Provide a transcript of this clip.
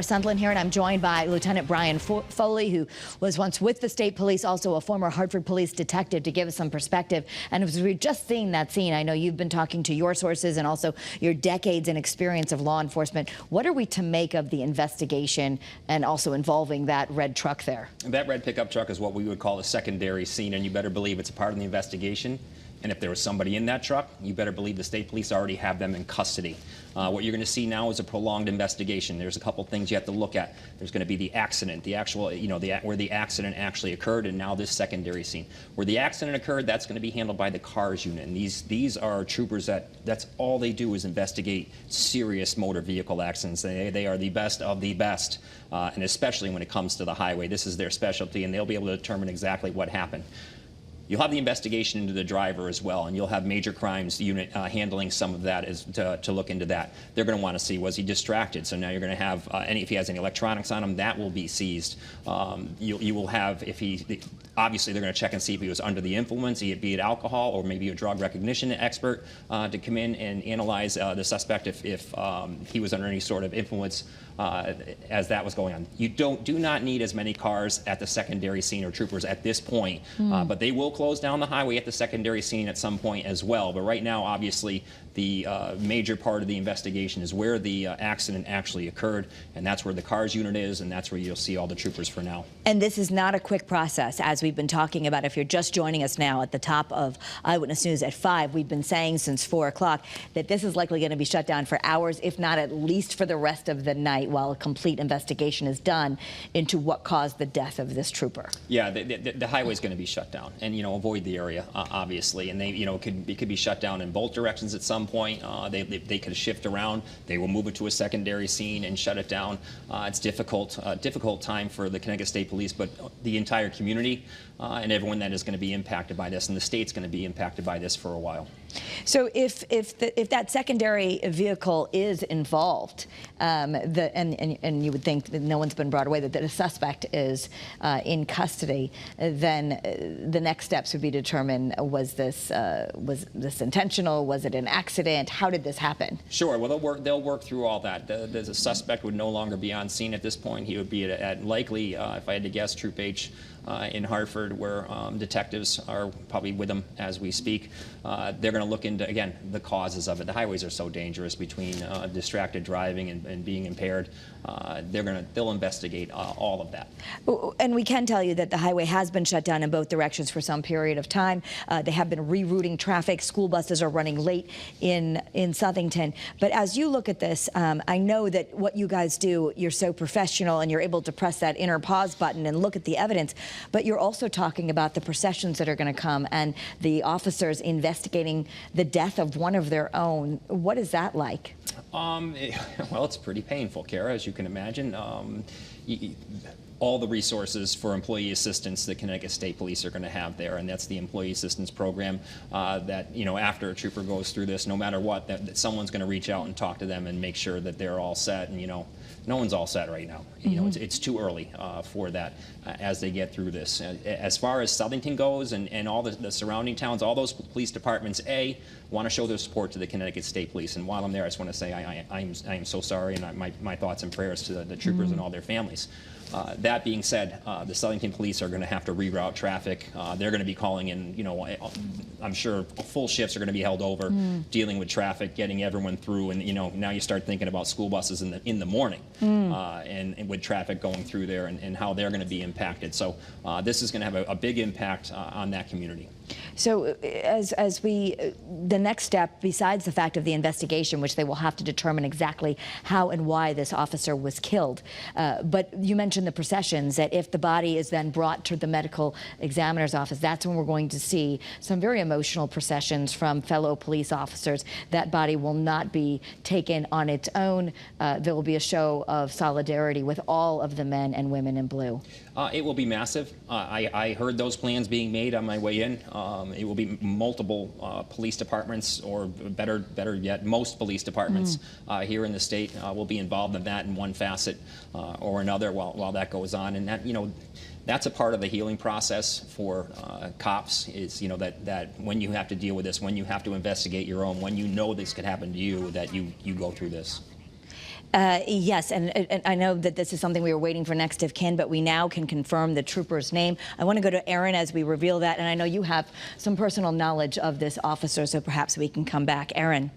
Sunderland here, and I'm joined by Lieutenant Brian Foley, who was once with the state police, also a former Hartford Police Detective, to give us some perspective. And as we're just seeing that scene, I know you've been talking to your sources and also your decades in experience of law enforcement. What are we to make of the investigation and also involving that red truck there? That red pickup truck is what we would call a secondary scene, and you better believe it's a part of the investigation. And if there was somebody in that truck, you better believe the state police already have them in custody. What you're going to see now is a prolonged investigation. There's a couple things you have to look at. There's going to be the accident, the actual, where the accident actually occurred, and now this secondary scene. Where the accident occurred, that's going to be handled by the cars unit. And these are troopers that's all they do is investigate serious motor vehicle accidents. They are the best of the best, and especially when it comes to the highway. This is their specialty, and they'll be able to determine exactly what happened. You'll have the investigation into the driver as well, and you'll have major crimes unit handling some of that to look into that. They're going to want to see, was he distracted? So now you're going to have if he has any electronics on him, that will be seized. You will have, obviously they're going to check and see if he was under the influence, be it alcohol or maybe a drug recognition expert to come in and analyze the suspect if he was under any sort of influence as that was going on. You do not need as many cars at the secondary scene or troopers at this point, but they will close down the highway at the secondary scene at some point as well. But right now, obviously, the major part of the investigation is where the accident actually occurred, and that's where the cars unit is, and that's where you'll see all the troopers for now. And this is not a quick process, as we've been talking about. If you're just joining us now at the top of Eyewitness News at 5, we've been saying since 4 o'clock that this is likely going to be shut down for hours, if not at least for the rest of the night, while a complete investigation is done into what caused the death of this trooper. Yeah, the highway's going to be shut down, and avoid the area, obviously, and it could be shut down in both directions at some point. They could shift around. They will move it to a secondary scene and shut it down. It's difficult time for the Connecticut State Police, but the entire community and everyone that is going to be impacted by this, and the state's going to be impacted by this for a while. So if that secondary vehicle is involved, and you would think that no one's been brought away, that the suspect is in custody, then the next steps would be to determine was this intentional? Was it an accident? How did this happen? Sure. Well, they'll work through all that. The suspect would no longer be on scene at this point. He would be at likely, if I had to guess, Troop H in Hartford, where detectives are probably with them as we speak. They're going to look into, again, the causes of it. The highways are so dangerous between distracted driving and being impaired. They'll investigate all of that. And we can tell you that the highway has been shut down in both directions for some period of time. They have been rerouting traffic. School buses are running late in Southington. But as you look at this, I know that what you guys do, you're so professional and you're able to press that inner pause button and look at the evidence. But you're also talking about the processions that are going to come and the officers investigating the death of one of their own. What is that like? Well, it's pretty painful, Kara, as you can imagine. All the resources for employee assistance that Connecticut State Police are going to have there, and that's the employee assistance program that, after a trooper goes through this, no matter what, that someone's going to reach out and talk to them and make sure that they're all set. And, no one's all set right now. It's too early for that as they get through this. As far as Southington goes and all the surrounding towns, all those police departments, want to show their support to the Connecticut State Police. And while I'm there, I just want to say I am so sorry, and my thoughts and prayers to the troopers and all their families. That being said, the Southington Police are going to have to reroute traffic. They're going to be calling in, I'm sure full shifts are going to be held over, dealing with traffic, getting everyone through, and now you start thinking about school buses in the morning, and with traffic going through there and how they're going to be impacted. So this is going to have a big impact on that community. So the next step, besides the fact of the investigation, which they will have to determine exactly how and why this officer was killed, but you mentioned the processions, that if the body is then brought to the medical examiner's office, that's when we're going to see some very emotional processions from fellow police officers. That body will not be taken on its own. There will be a show of solidarity with all of the men and women in blue. It will be massive. I heard those plans being made on my way in. It will be multiple police departments, or better yet, most police departments here in the state will be involved in that in one facet or another while that goes on. And that, that's a part of the healing process for cops, is that when you have to deal with this, when you have to investigate your own, when this could happen to you, that you go through this. Yes, and I know that this is something we were waiting for next of kin, but we now can confirm the trooper's name. I want to go to Aaron as we reveal that, and I know you have some personal knowledge of this officer, so perhaps we can come back. Aaron.